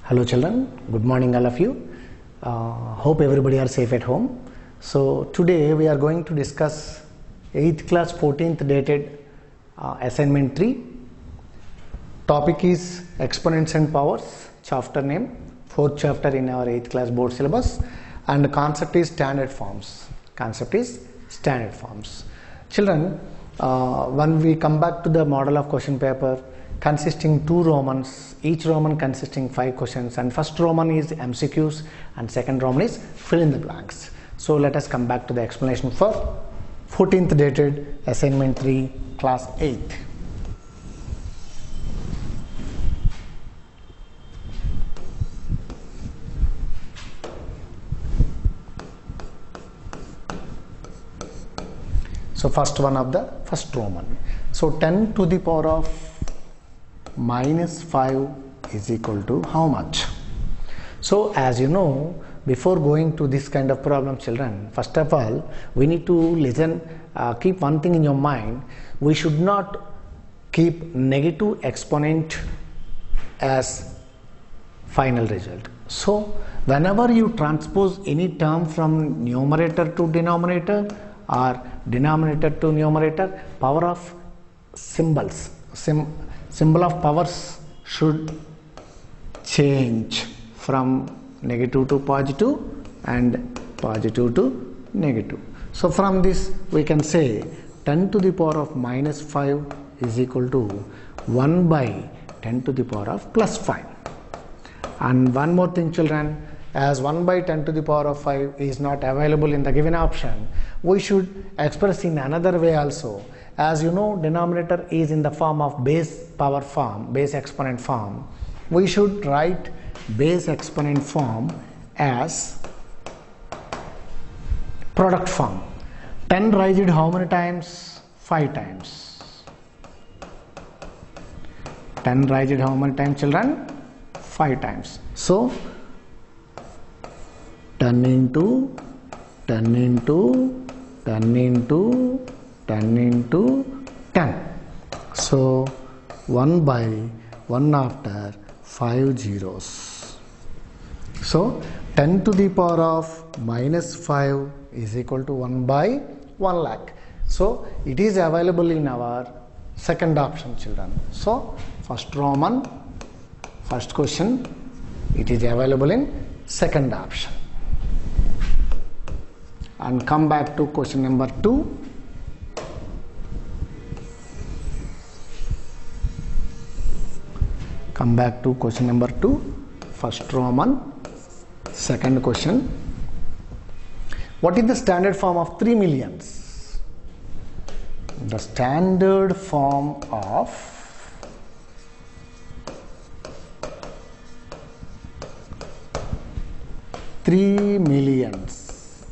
Hello children, good morning all of you. Hope everybody are safe at home. So today we are going to discuss 8th class 14th dated assignment 3. Topic is exponents and powers, chapter name, 4th chapter in our 8th class board syllabus, and the concept is standard forms. Children, when we come back to the model of question paper consisting 2 Romans, each Roman consisting 5 questions, and first Roman is MCQs and second Roman is fill in the blanks. So let us come back to the explanation for 14th dated assignment 3 class 8. So first one of the first Roman. So 10 to the power of minus 5 is equal to how much? So as you know, before going to this kind of problem, children, first of all we need to listen, keep one thing in your mind. We should not keep negative exponent as final result. So whenever you transpose any term from numerator to denominator or denominator to numerator, power of symbols, symbol of powers should change from negative to positive and positive to negative. So from this we can say 10 to the power of minus 5 is equal to 1 by 10 to the power of plus 5. And one more thing, children, as 1 by 10 to the power of 5 is not available in the given option, we should express in another way also. As you know, denominator is in the form of base power form, base exponent form. We should write base exponent form as product form. 10 raised how many times? 5 times. 10 raised how many times, children? 5 times. So 10 into 10 into 10 into 10 into 10. So 1 by 1 after 5 zeros. So 10 to the power of minus 5 is equal to 1 by 1 lakh. So it is available in our second option, children. So first Roman, first question, it is available in second option. And come back to question number 2. Come back to question number 2, first Roman, second question. What is the standard form of 3 millions? The standard form of 3 millions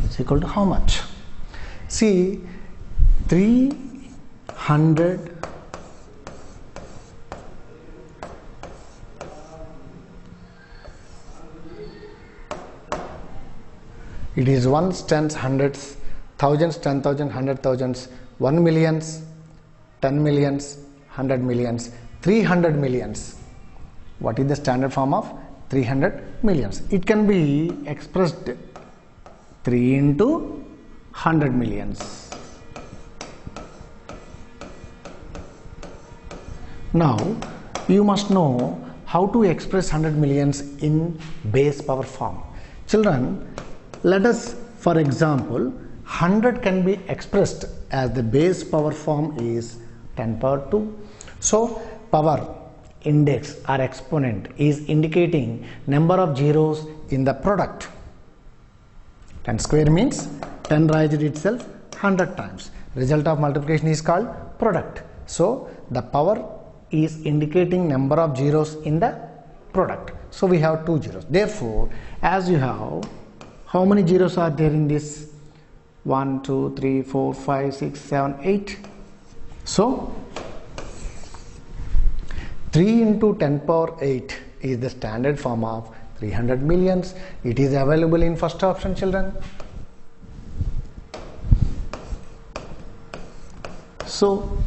is equal to how much? See, 300 it is ones, tens, hundreds, thousands, 10,000, 100,000s, 1 millions, 10 millions, 100 millions, 300 millions. What is the standard form of 300 millions? It can be expressed 3 into 100 millions. Now you must know how to express 100 millions in base power form. Children, let us, for example, 100 can be expressed as the base power form is 10 power 2. So power index or exponent is indicating number of zeros in the product. 10 square means 10 raised itself 100 times. Result of multiplication is called product. So the power is indicating number of zeros in the product. So we have 2 zeros. Therefore, as you have, how many zeros are there in this? 1, 2, 3, 4, 5, 6, 7, 8. So 3 into 10 power 8 is the standard form of 300 millions. It is available in first option, children. So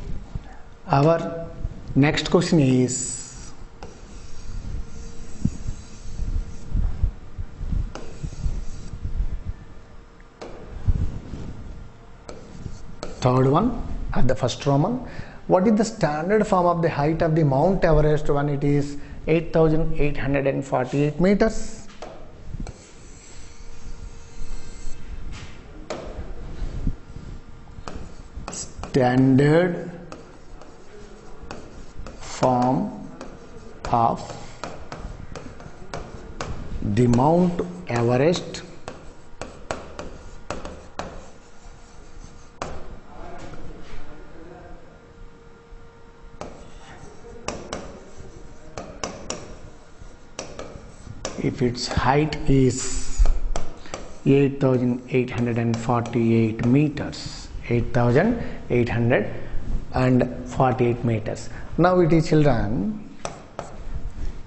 Our next question is third one at the first Roman. What is the standard form of the height of the Mount Everest when it is 8,848 meters? Standard form of the Mount Everest if its height is 8,848 meters, 8,848 meters. Now it is, children,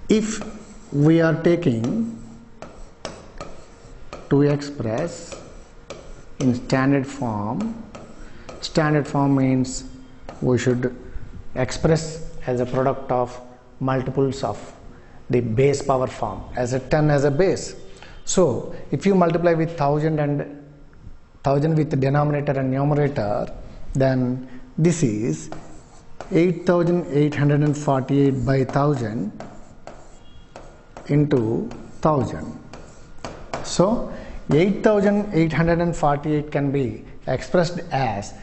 if we are taking to express in standard form means we should express as a product of multiples of the base power form as a 10 as a base. So if you multiply with 1000 and 1000 with the denominator and numerator, then this is 8,848 by 1000 into 1000. So 8,848 can be expressed as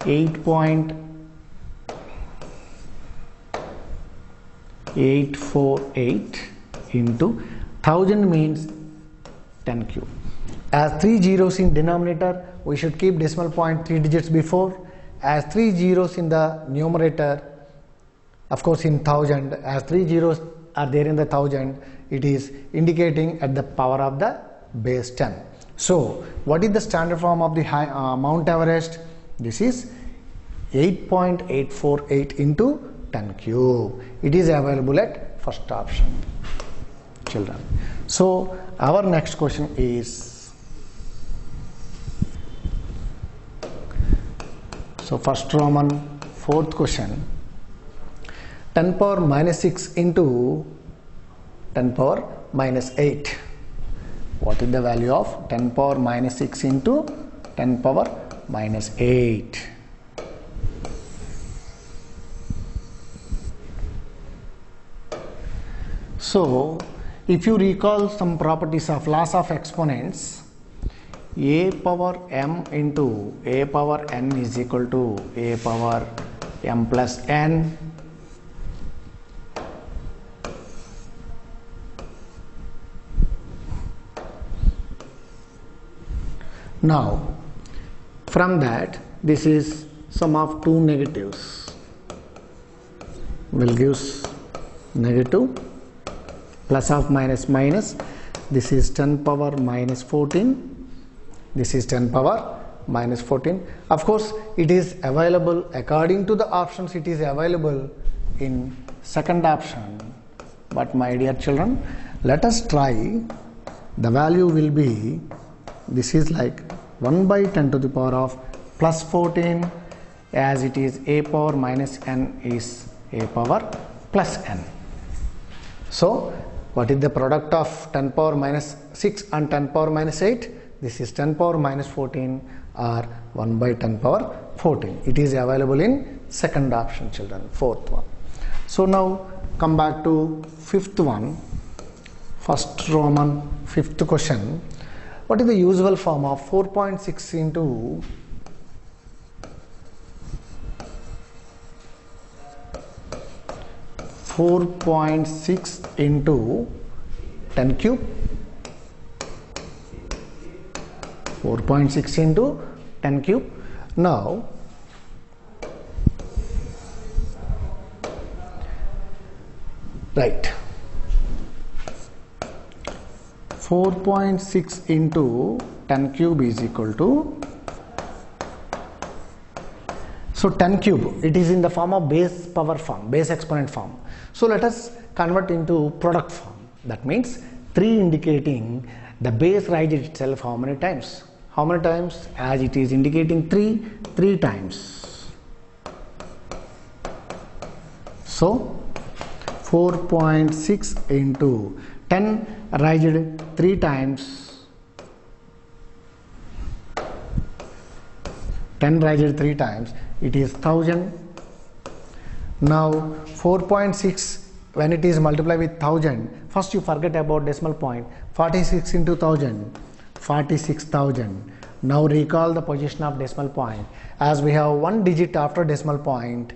8.848 into 1000 means 10 cube. As 3 zeros in denominator, we should keep decimal point 3 digits before. As 3 zeros in the numerator, of course in 1000, as 3 zeros are there in the 1000, it is indicating at the power of the base 10. So what is the standard form of the Mount Everest? This is 8.848 into 10 cube. It is available at first option, children. So our next question is, so first Roman, fourth question, 10 power minus 6 into 10 power minus 8. What is the value of 10 power minus 6 into 10 power minus 8? So if you recall some properties of laws of exponents, a power m into a power n is equal to a power m plus n. Now from that, this is sum of two negatives will give negative, plus of minus minus. This is 10 power minus 14, this is 10 power minus 14. Of course it is available according to the options, it is available in second option, but my dear children, let us try. The value will be, this is like 1 by 10 to the power of plus 14, as it is a power minus n is a power plus n. So what is the product of 10 power minus 6 and 10 power minus 8? This is 10 power minus 14 or 1 by 10 power 14. It is available in second option, children, fourth one. So now come back to fifth one, first Roman, fifth question. What is the usual form of 4.6 into 4.6 into 10 cube? 4.6 into 10 cube. Now right, 4.6 into 10 cube is equal to, so 10 cube, it is in the form of base power form, base exponent form. So let us convert into product form. That means 3 indicating the base rise itself how many times? How many times? As it is indicating 3 times. So 4.6 into 10 raised 3 times, 10 raised 3 times, it is 1000. Now 4.6, when it is multiplied with 1000, first you forget about decimal point. 46 into 1000, 46,000. Now recall the position of decimal point. As we have one digit after decimal point,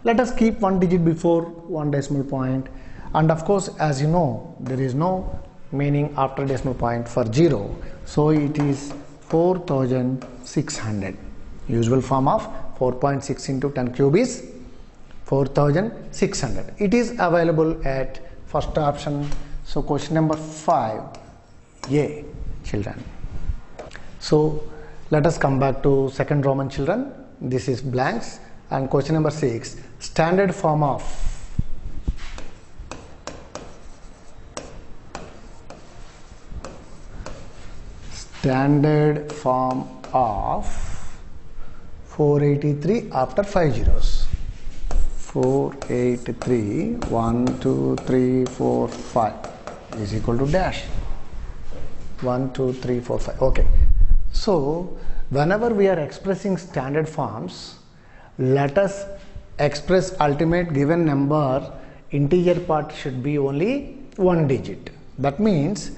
let us keep one digit before one decimal point. And of course, as you know, there is no meaning after decimal point for 0. So it is 4600. Usual form of 4.6 into 10 cube is 4600. It is available at first option. So question number 5, A, children. So let us come back to second Roman, children. This is blanks. And question number 6, standard form of 483 after 5 zeros. 483, 1, 2, 3, 4, 5 is equal to dash. 1, 2, 3, 4, 5. Okay. So whenever we are expressing standard forms, let us express ultimate given number. Integer part should be only one digit. That means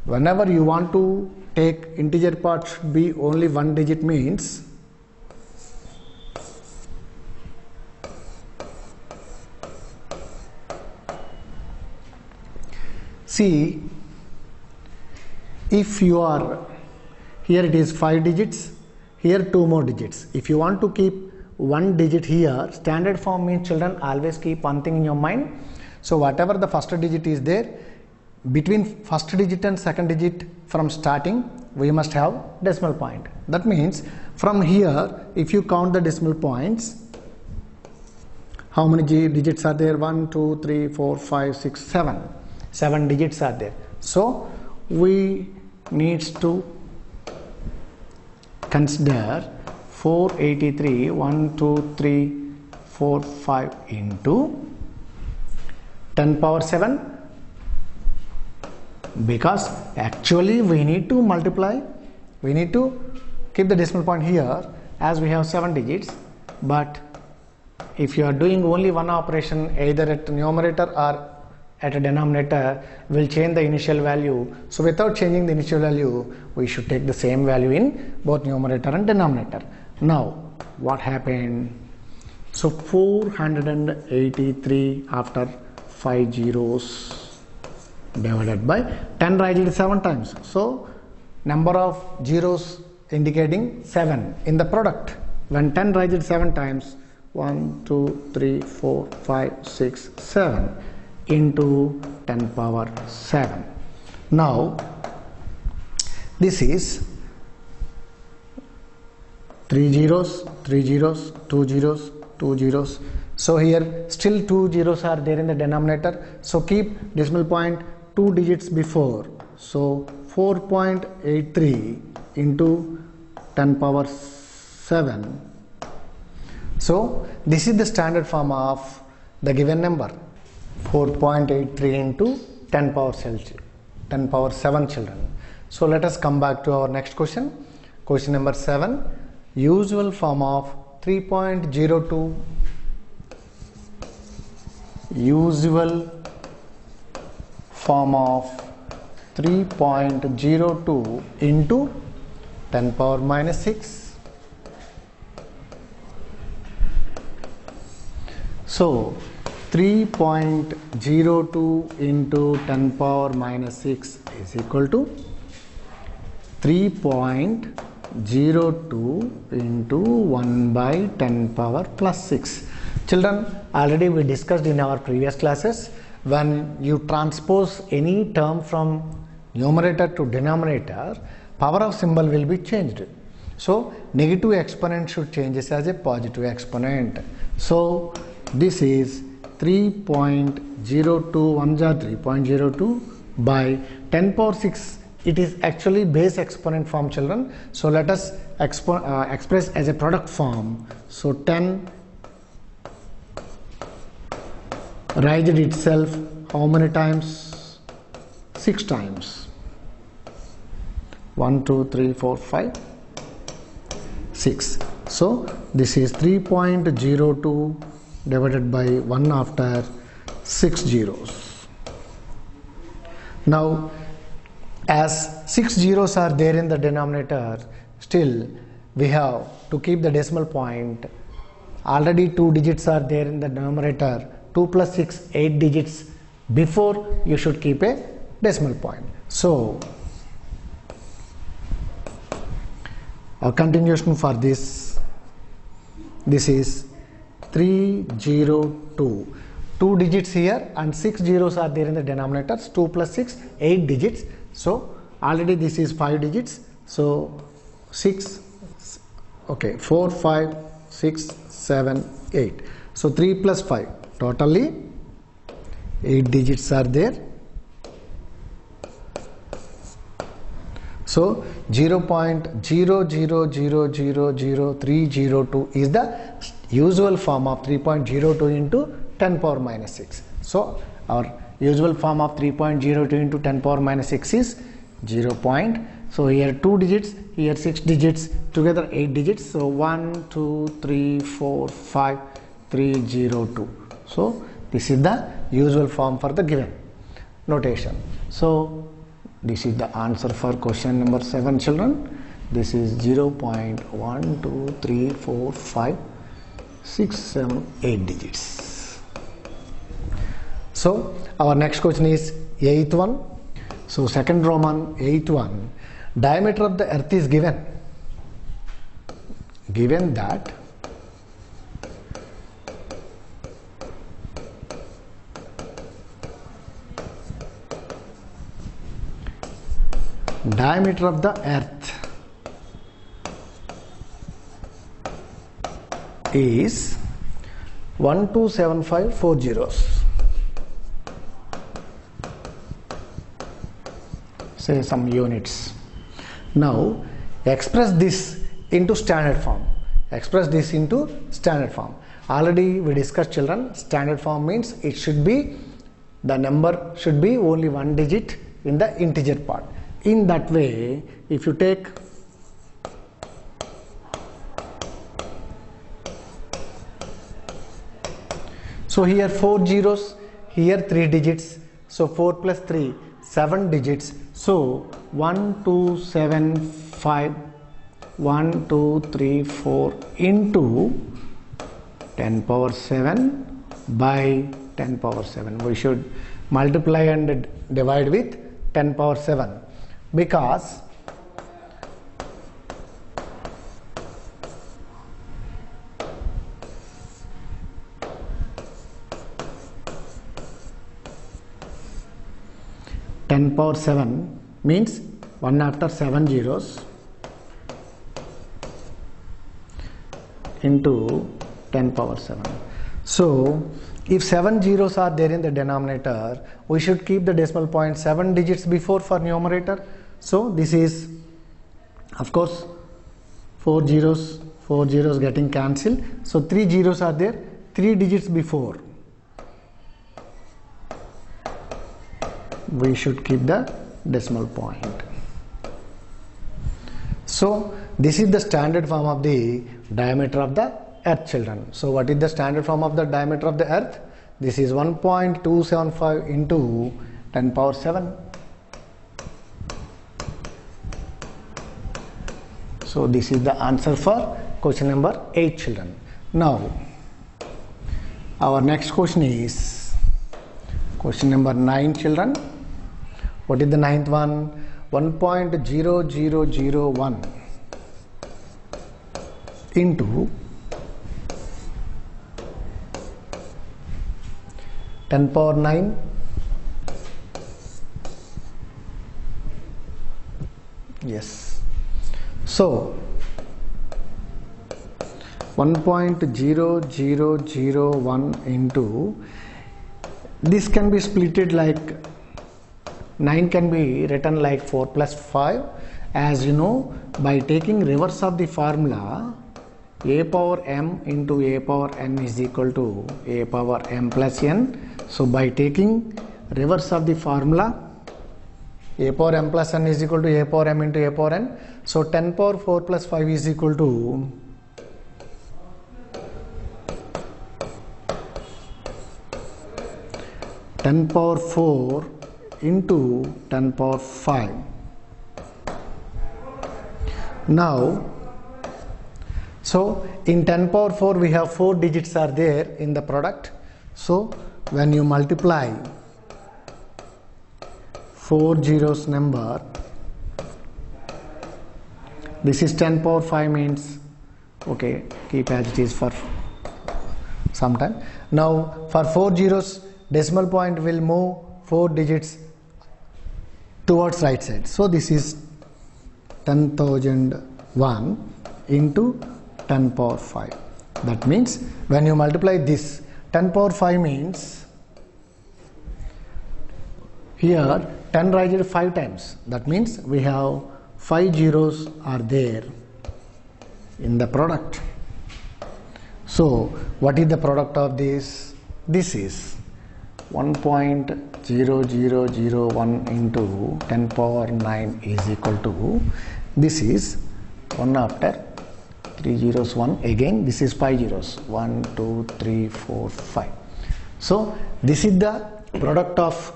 whenever you want to take integer part should be only one digit, means see, if you are here, it is 5 digits, here 2 more digits. If you want to keep one digit here, standard form means, children, always keep one thing in your mind. So whatever the first digit is there, between first digit and second digit from starting, we must have decimal point. That means from here, if you count the decimal points, how many digits are there? 1, 2, 3, 4, 5, 6, 7. 7 digits are there. So we needs to consider 483, 1, 2, 3, 4, 5 into 10 power 7, because actually we need to multiply, we need to keep the decimal point here as we have 7 digits. But if you are doing only one operation, either at numerator or at a denominator, will change the initial value. So without changing the initial value, we should take the same value in both numerator and denominator. Now what happened? So 483 after 5 zeros divided by 10 raised 7 times. So number of zeros indicating 7 in the product. When 10 raised 7 times, 1, 2, 3, 4, 5, 6, 7 into 10 power 7. Now this is 3 zeros, 3 zeros, 2 zeros, 2 zeros. So here still 2 zeros are there in the denominator. So keep decimal point 2 digits before. So 4.83 into 10 power 7. So this is the standard form of the given number. 4.83 into 10 power 7 children. So let us come back to our next question. Question number 7. Usual form of 3.02. Usual form of 3.02 into 10 power minus 6. So 3.02 into 10 power minus 6 is equal to 3.02 into 1 by 10 power plus 6. Children, already we discussed in our previous classes, when you transpose any term from numerator to denominator, power of symbol will be changed. So negative exponent should change as a positive exponent. So this is 3.02, 1 are 3.02 by 10 power 6. It is actually base exponent form, children. So let us expressed as a product form. So 10 raised itself how many times? 6 times. 1 2 3 4 5 6. So this is 3.02 divided by 1 after 6 zeros. Now as 6 zeros are there in the denominator, still we have to keep the decimal point. Already 2 digits are there in the numerator. 2 plus 6, 8 digits. Before you should keep a decimal point. So a continuation for this is 302. 2 digits here and 6 zeros are there in the denominators. 2 plus 6, 8 digits. So already this is 5 digits. So 6, okay, 4, 5, 6, 7, 8. So 3 plus 5, totally 8 digits are there. So 0.00000302 is the usual form of 3.02 into 10 power minus 6. So our usual form of 3.02 into 10 power minus 6 is 0. So here 2 digits, here 6 digits, together 8 digits. So 1 2 3 4 5 302. So this is the usual form for the given notation. So this is the answer for question number 7, children. This is 0.1 2 3 4 5 6 7 8 digits. So our next question is 8th one. So second Roman 8th one. Diameter of the earth is given. Given that diameter of the earth is 127540. Say some units. Now express this into standard form. Express this into standard form. Already we discussed, children. Standard form means it should be, the number should be only 1 digit in the integer part. In that way, if you take so here 4 zeros, here 3 digits. So 4 plus 3, 7 digits. So 1 2 7 5 1 2 3 4 into 10 power 7 by 10 power 7. We should multiply and divide with 10 power 7 because ten power 7 means 1 after 7 zeros into 10 power 7. So if 7 zeros are there in the denominator, we should keep the decimal point 7 digits before for numerator. So this is, of course, 4 zeros getting cancelled. So 3 zeros are there, 3 digits before. We should keep the decimal point. So this is the standard form of the diameter of the earth, children. So what is the standard form of the diameter of the earth? This is 1.275 into 10 power 7. So this is the answer for question number 8, children. Now our next question is question number 9, children. What is the ninth one? 1.0001 into 10 power 9 yes. So 1.0001 into, this can be splitted like 9 can be written like 4 plus 5 As you know, by taking reverse of the formula, a power m into a power n is equal to a power m plus n. So by taking reverse of the formula, a power m plus n is equal to a power m into a power n. So 10 power 4 plus 5 is equal to 10 power 4 into 10 power 5. Now, so in 10 power 4 we have 4 digits are there in the product. So when you multiply 4 zeros number, this is 10 power 5 means, okay, keep as it is for some time. Now for 4 zeros, decimal point will move 4 digits towards right side. So this is 10,001 into 10 power 5. That means when you multiply this, 10 power 5 means here 10 raised 5 times. That means we have 5 zeros are there in the product. So what is the product of this? This is 1.0001 into 10 power 9 is equal to, this is 1 after 3 zeros 1, again this is 5 zeros 1 2 3 4 5. So this is the product of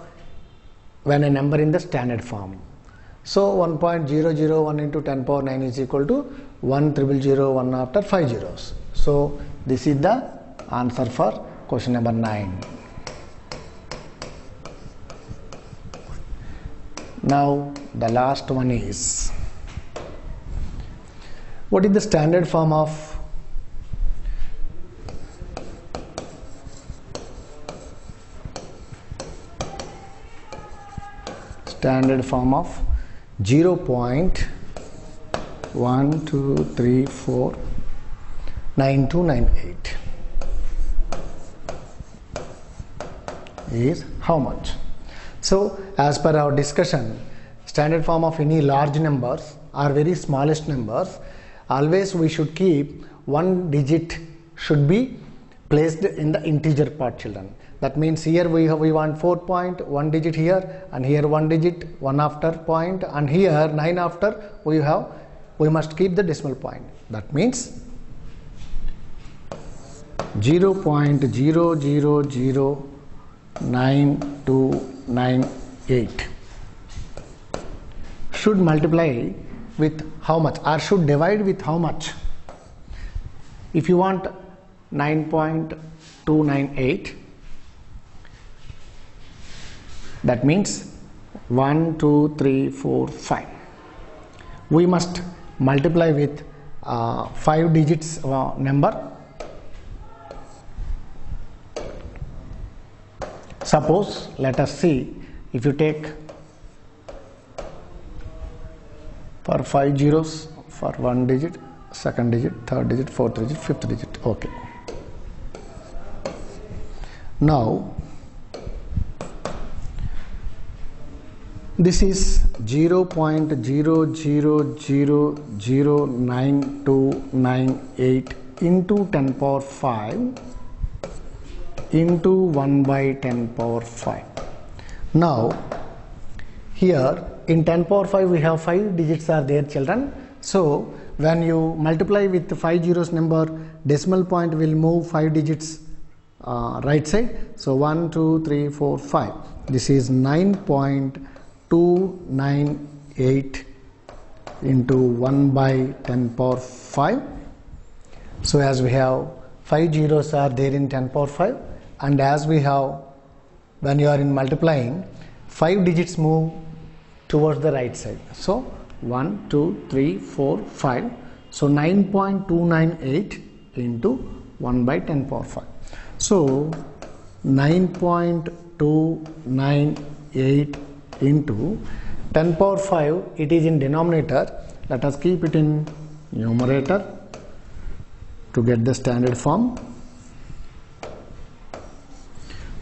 when a number in the standard form. So 1.001 into 10 power 9 is equal to 1,001 after 5 zeros. So this is the answer for question number 9. Now the last one is, what is the standard form of standard form of 0.12349298 is how much? So as per our discussion, standard form of any large numbers or very smallest numbers, always we should keep one digit should be placed in the integer part, children. That means here we want 4 point, 1 digit here, and here 1 digit, 1 after point, and here 9 after we must keep the decimal point. That means 0.000998 should multiply with how much, or should divide with how much? If you want 9.298, that means 1 2 3 4 5, we must multiply with 5 digits number. Suppose, let us see, if you take for 5 zeros, for 1 digit, second digit, third digit, fourth digit, fifth digit. Okay. Now this is 0.000998 into 10 power 5 into 1 by 10 power 5. Now here in 10 power 5 we have 5 digits are there, children. So when you multiply with the 5 zeros number, decimal point will move 5 digits right side. So 1 2 3 4 5. This is 9.298 into 1 by 10 power 5. So as we have 5 zeros are there in 10 power 5, and as we have, when you are in multiplying, 5 digits move towards the right side. So 1 2 3 4 5. So 9.298 into 1 by 10 power 5. So 9.298 into 10 power 5, it is in denominator. Let us keep it in numerator to get the standard form.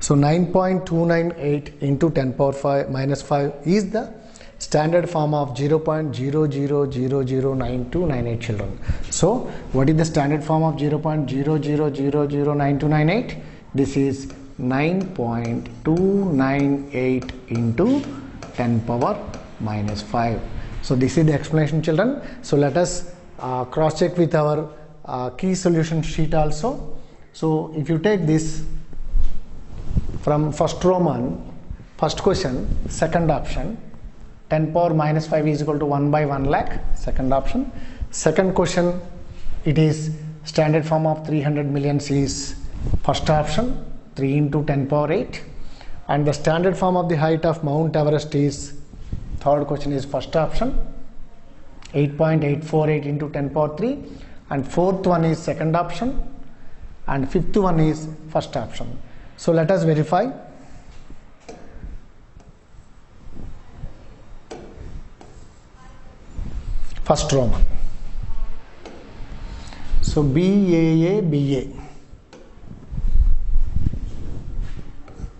So 9.298 into 10 power 5 minus 5 is the standard form of 0.00009298 children. So what is the standard form of 0.00009298? This is 9.298 into 10 power minus 5. So this is the explanation, children. So let us cross check with our key solution sheet also. So if you take this from first Roman, first question, second option, 10 power minus 5 is equal to 1 by 1 lakh, second option. Second question, it is standard form of 300 millions is first option, 3 into 10 power 8. And the standard form of the height of Mount Everest is, third question is first option, 8.848 into 10 power 3. And fourth one is second option. And fifth one is first option. So let us verify. First Roman. So BAA, BA.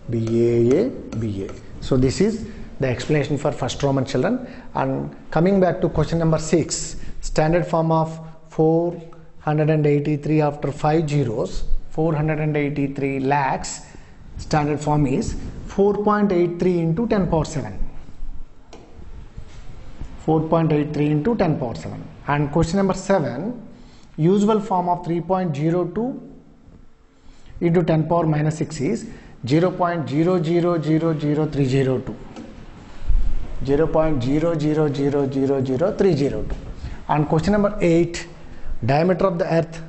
BAA, BA. So this is the explanation for first Roman, children. And coming back to question number 6, standard form of 483 after 5 zeros, 483 lakhs, standard form is 4.83 into 10 power 7. 4.83 into 10 power 7. And question number 7, usual form of 3.02 into 10 power minus 6 is 0.0000302. 0.0000302. And question number 8, diameter of the earth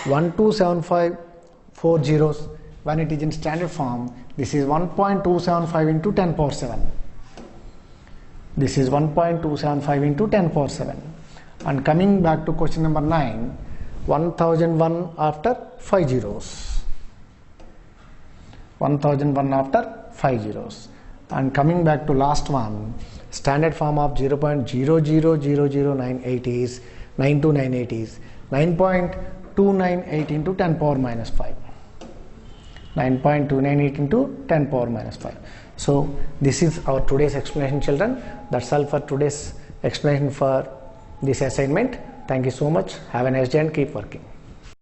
127540, when it is in standard form, this is 1.275 into 10 power 7. This is 1.275 into 10 power 7. And coming back to question number 9, 1001 after 5 zeros. 1001 after 5 zeros. And coming back to last one, standard form of 0.000098 is 9298 is 9.298 into 10 power minus 5. 9.298 into 10 power minus 5. So this is our today's explanation, children. That's all for today's explanation for this assignment. Thank you so much. Have a nice day and keep working.